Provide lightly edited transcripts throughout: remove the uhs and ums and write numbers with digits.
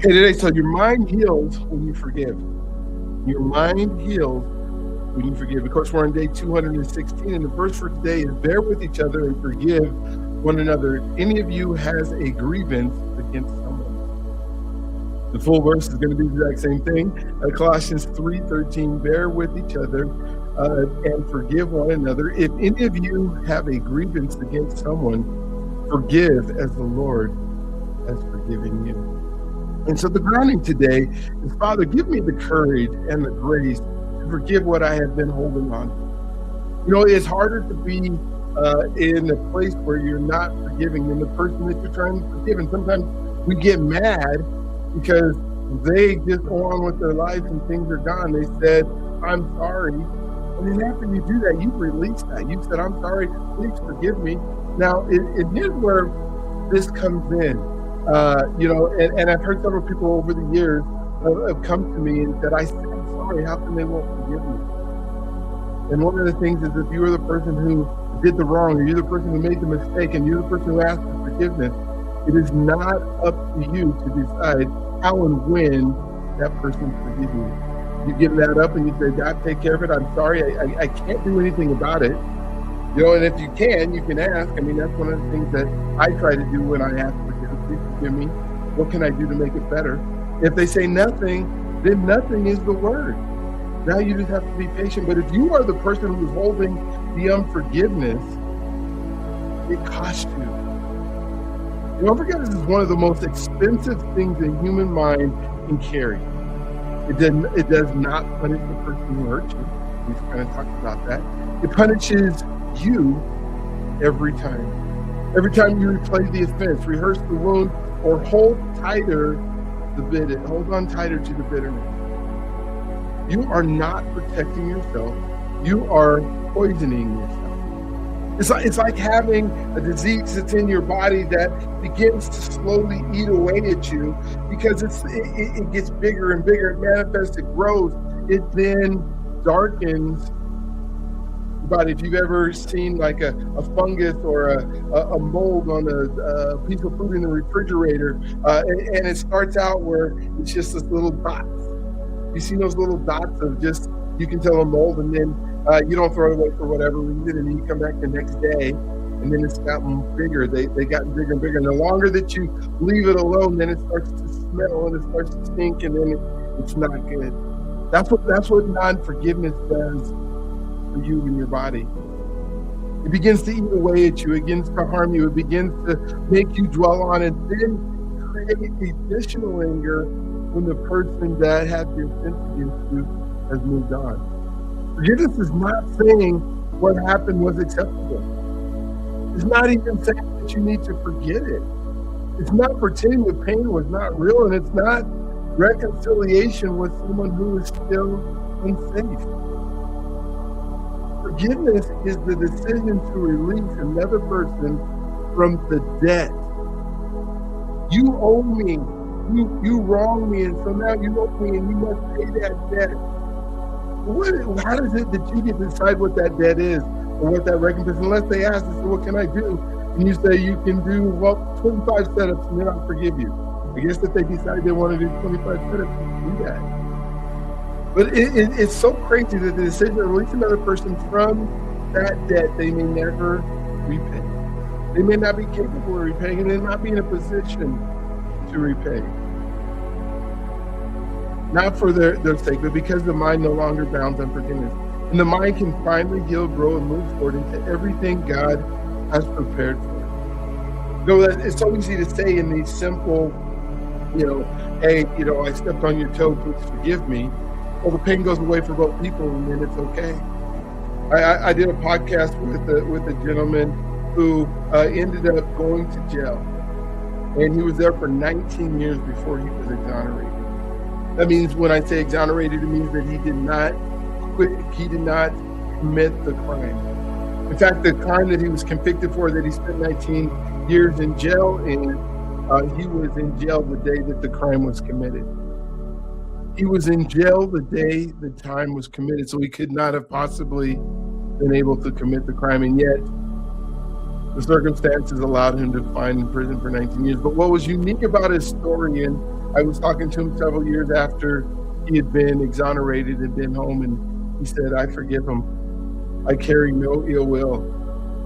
Okay, today, so your mind heals when you forgive. Your mind heals when you forgive. Of course, we're on day 216, and the verse for today is bear with each other and forgive one another. If any of you has a grievance against someone. The full verse is going to be the exact same thing. Colossians 3:13, bear with each other and forgive one another. If any of you have a grievance against someone, forgive as the Lord has forgiven you. And so the grounding today is, Father, give me the courage and the grace to forgive what I have been holding on to. You know, it's harder to be in a place where you're not forgiving than the person that you're trying to forgive. And sometimes we get mad because they just go on with their lives and things are gone. They said, I'm sorry. And then after you do that, you release that. You said, I'm sorry, please forgive me. Now, here's where this comes in. And I've heard several people over the years have come to me and said, I said I'm sorry, how come they won't forgive me? And one of the things is, if you were the person who did the wrong, or you're the person who made the mistake, and you're the person who asked for forgiveness, it is not up to you to decide how and when that person forgives you. You give that up and you say, God, take care of it. I'm sorry, I can't do anything about it. You know, and if you can ask. I mean, that's one of the things that I try to do when I ask for forgiveness. Please forgive me. What can I do to make it better? If they say nothing, then nothing is the word. Now you just have to be patient. But if you are the person who's holding the unforgiveness, it costs you. You know, unforgiveness is one of the most expensive things a human mind can carry. It does not punish the person who hurt you. We've kind of talked about that. It punishes you every time. Every time you replay the offense, rehearse the wound, or hold on tighter to the bitterness. You are not protecting yourself. You are poisoning yourself. It's like having a disease that's in your body that begins to slowly eat away at you because it gets bigger and bigger. It manifests, it grows. It then darkens. But if you've ever seen like a fungus or a mold on a piece of food in the refrigerator, and it starts out where it's just this little dots. You see those little dots of just, you can tell a mold, and then you don't throw it away for whatever reason, and then you come back the next day, and then it's gotten bigger. They gotten bigger and bigger. And the longer that you leave it alone, then it starts to smell and it starts to stink, and then it's not good. That's what non-forgiveness does for you in your body. It begins to eat away at you. It begins to harm you. It begins to make you dwell on it, then create additional anger when the person that had the offense against you has moved on. Forgiveness is not saying what happened was acceptable. It's not even saying that you need to forget it. It's not pretending the pain was not real, and it's not reconciliation with someone who is still unsafe. Forgiveness is the decision to release another person from the debt. You owe me. You wronged me, and so now you owe me, and you must pay that debt. How is it that you get to decide what that debt is or what that recompense? Unless they ask, they say, what can I do? And you say you can do 25 setups, and then I'll forgive you. I guess if they decide they want to do 25 setups, do that. But it's so crazy that the decision to release another person from that debt they may never repay. They may not be capable of repaying, and they may not be in a position to repay. Not for their sake, but because the mind no longer bounds unforgiveness. And the mind can finally heal, grow, and move forward into everything God has prepared for it. You know, it's so easy to say in these simple, hey, I stepped on your toe, please forgive me. Well, the pain goes away for both people, and then it's okay. I did a podcast with a gentleman who ended up going to jail, and he was there for 19 years before he was exonerated. That means, when I say exonerated, it means that he did not quit. He did not commit the crime. In fact, the crime that he was convicted for, that he spent 19 years in jail in, he was in jail the day that the crime was committed. He was in jail the day the time was committed, so he could not have possibly been able to commit the crime, and yet the circumstances allowed him to find in prison for 19 years. But what was unique about his story, and I was talking to him several years after he had been exonerated and been home, and he said, "I forgive him. I carry no ill will."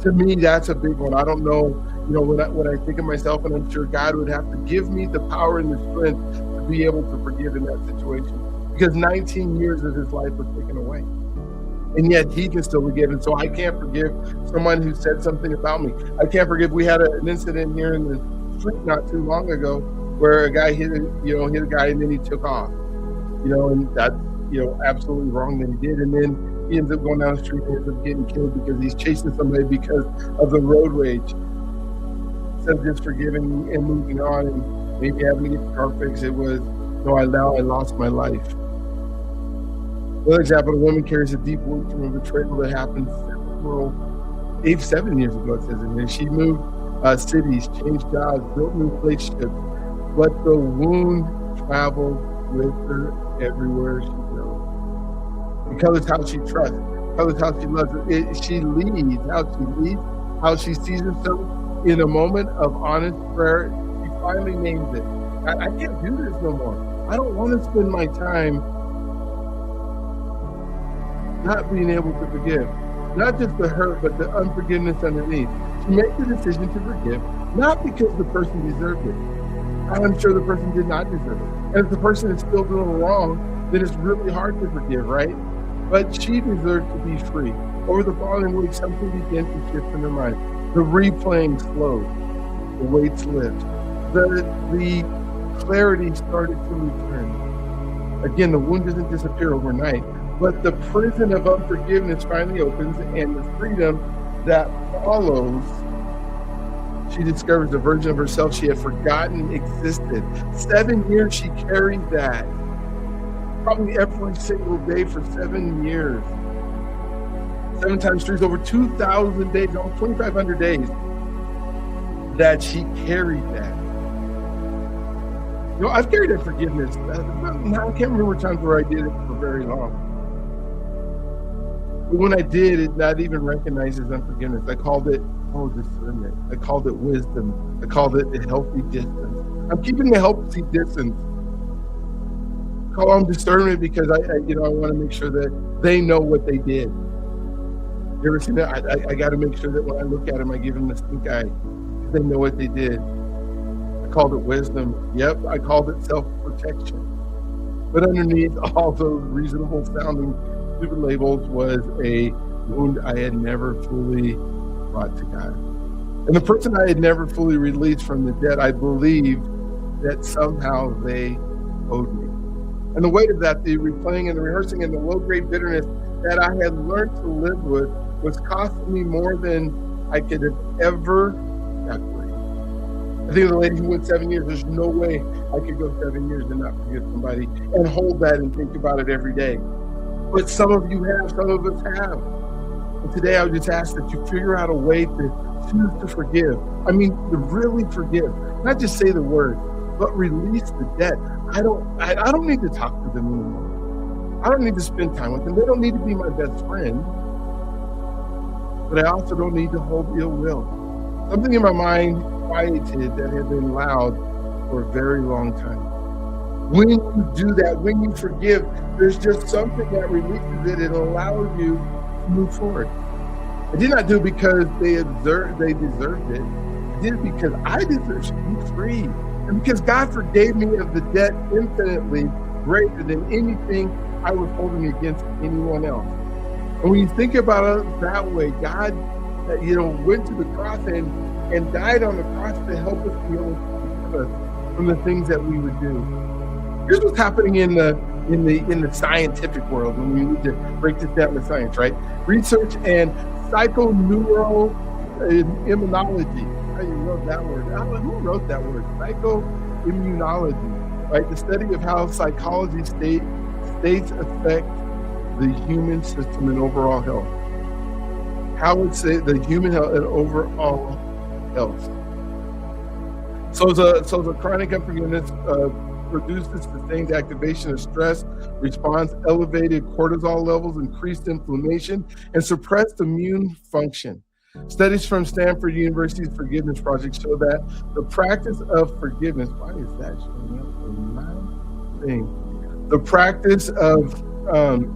To me, that's a big one. I don't know, when I think of myself, and I'm sure God would have to give me the power and the strength to be able to forgive in that situation, because 19 years of his life was taken away. And yet he can still forgive. And so I can't forgive someone who said something about me. I can't forgive. We had an incident here in the street not too long ago where a guy hit a guy and then he took off, and that's, absolutely wrong that he did. And then he ends up going down the street and ends up getting killed because he's chasing somebody because of the road rage. Instead of just forgiving and moving on and maybe having to get the car fixed, it was, no, I lost my life. Another example, a woman carries a deep wound from a betrayal that happened 7 years ago, it says in here. She moved cities, changed jobs, built new relationships, but the wound traveled with her everywhere she goes. It colors how she trusts, colors how she loves it. She leads, how she sees herself in a moment of honest prayer. She finally names it. I can't do this no more. I don't want to spend my time not being able to forgive, not just the hurt, but the unforgiveness underneath. She makes the decision to forgive, not because the person deserved it. I'm sure the person did not deserve it. And if the person is still doing wrong, then it's really hard to forgive, right? But she deserved to be free. Over the following week, something began to shift in her mind. The replaying slowed, the weights lift, the clarity started to return. Again, the wound doesn't disappear overnight, but the prison of unforgiveness finally opens, and the freedom that follows, she discovers a version of herself she had forgotten existed. 7 years she carried that, probably every single day for 7 years. 7 times 3 is over 2,000 days, almost 2,500 days that she carried that. I've carried unforgiveness. Now I can't remember times where I did it for very long. But when I did, it not even recognized as unforgiveness. I called it discernment. I called it wisdom. I called it a healthy distance. I'm keeping a healthy distance. I call them discernment because I want to make sure that they know what they did. You ever seen that? I got to make sure that when I look at them, I give them the stink eye. They know what they did. I called it wisdom. Yep, I called it self-protection. But underneath all those reasonable sounding stupid labels was a wound I had never fully brought to God. And the person I had never fully released from the debt, I believed that somehow they owed me. And the weight of that, the replaying and the rehearsing and the low-grade bitterness that I had learned to live with was costing me more than I could have ever calculated. I think of the lady who went 7 years. There's no way I could go 7 years and not forgive somebody and hold that and think about it every day. But some of you have, some of us have. And today I would just ask that you figure out a way to choose to forgive. I mean, to really forgive. Not just say the word, but release the debt. I don't need to talk to them anymore. I don't need to spend time with them. They don't need to be my best friend. But I also don't need to hold ill will. Something in my mind quieted that had been loud for a very long time. When you do that, when you forgive, there's just something that releases it and allows you to move forward. I did not do it because they deserved it. I did it because I deserve to be free. And because God forgave me of the debt infinitely greater than anything I was holding against anyone else. And when you think about it that way, God, went to the cross and died on the cross to help us be able to forgive us from the things that we would do. Here's what's happening in the scientific world when we need to break this down to science, right? Research and psychoneuroimmunology. You wrote that word. Who wrote that word? Psychoimmunology, right? The study of how psychology states affect the human system and overall health. How would say the human health and overall health. So the chronic unforgiveness produces sustained activation of stress response, elevated cortisol levels, increased inflammation, and suppressed immune function. Studies from Stanford University's Forgiveness Project show that the practice of forgiveness, why is that showing up in thing. The practice of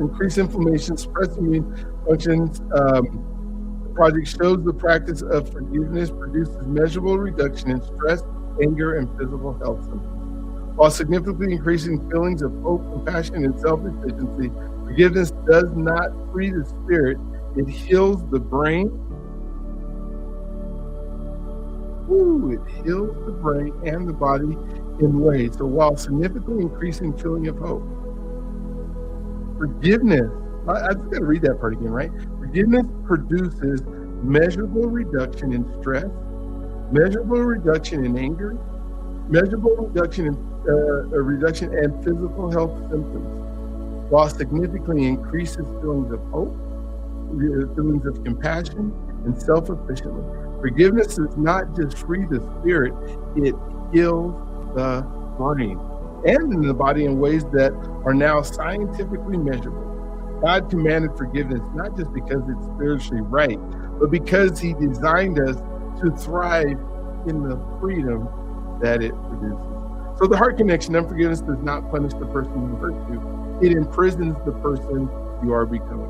increased inflammation, suppressed immune functions. The project shows the practice of forgiveness produces measurable reduction in stress, anger, and physical health symptoms. While significantly increasing feelings of hope, compassion, and self-efficiency, forgiveness does not free the spirit. It heals the brain. It heals the brain and the body in ways. So while significantly increasing feeling of hope, forgiveness, I just got to read that part again, right? Forgiveness produces measurable reduction in stress, measurable reduction in anger, measurable reduction in and physical health symptoms, while significantly increases feelings of hope, feelings of compassion, and self-efficiently. Forgiveness does not just free the spirit, it heals the brain and in the body in ways that are now scientifically measurable. God commanded forgiveness not just because it's spiritually right, but because he designed us to thrive in the freedom that it produces. So the heart connection, unforgiveness does not punish the person who hurt you. It imprisons the person you are becoming.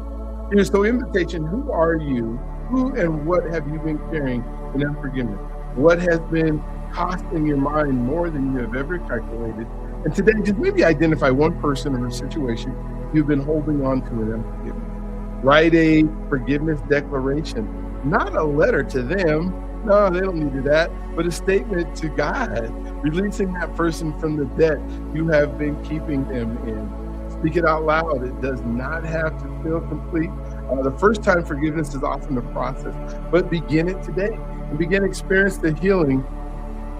Here's the invitation. Who are you? Who and what have you been carrying in unforgiveness? What has been costing your mind more than you have ever calculated? And today, just maybe identify one person or a situation you've been holding on to in unforgiveness. Write a forgiveness declaration, not a letter to them. No, they don't need that, but a statement to God, releasing that person from the debt you have been keeping them in. Speak it out loud. It does not have to feel complete. The first time forgiveness is often a process, but begin it today and begin to experience the healing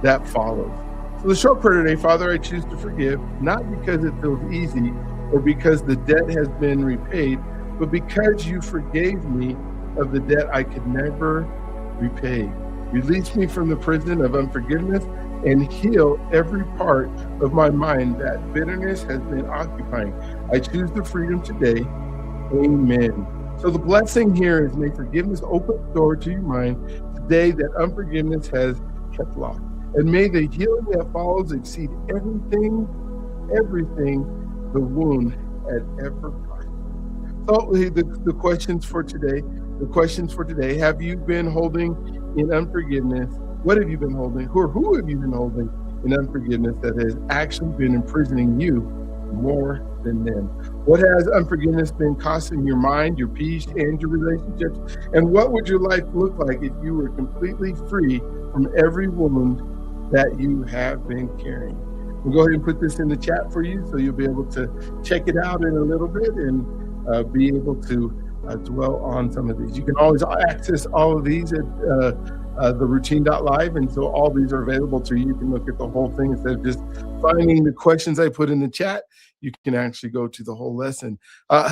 that follows. So the short prayer today, Father, I choose to forgive, not because it feels easy or because the debt has been repaid, but because you forgave me of the debt I could never repay. Release me from the prison of unforgiveness and heal every part of my mind that bitterness has been occupying. I choose the freedom today. Amen. So the blessing here is, may forgiveness open the door to your mind today that unforgiveness has kept locked. And may the healing that follows exceed everything the wound had ever caused. So the questions for today, have you been holding in unforgiveness? What have you been holding? Who have you been holding in unforgiveness that has actually been imprisoning you more than them? What has unforgiveness been costing your mind, your peace, and your relationships? And what would your life look like if you were completely free from every wound that you have been carrying? We'll go ahead and put this in the chat for you so you'll be able to check it out in a little bit and be able to dwell on some of these. You can always access all of these at theroutine.live, and so all these are available to you. You can look at the whole thing instead of just finding the questions I put in the chat. You can actually go to the whole lesson.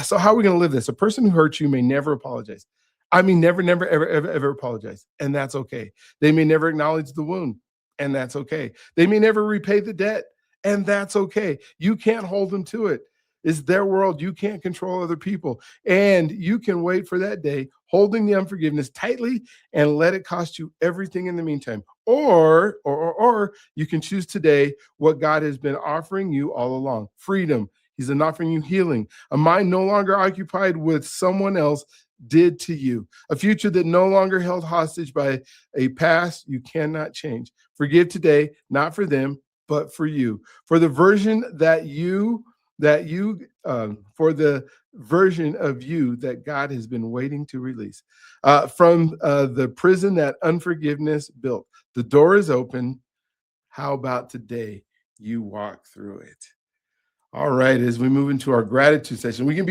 So how are we going to live this? A person who hurts you may never apologize. I mean, never, ever apologize. And that's okay. They may never acknowledge the wound. And that's okay. They may never repay the debt. And that's okay. You can't hold them to it. It's their world. You can't control other people. And you can wait for that day, holding the unforgiveness tightly and let it cost you everything in the meantime. Or you can choose today what God has been offering you all along. Freedom. He's been offering you healing. A mind no longer occupied with someone else did to you. A future that no longer held hostage by a past you cannot change. Forgive today, not for them, but for you. For the version for the version of you that God has been waiting to release from the prison that unforgiveness built. The door is open. How about today you walk through it? All right, as we move into our gratitude session, we can be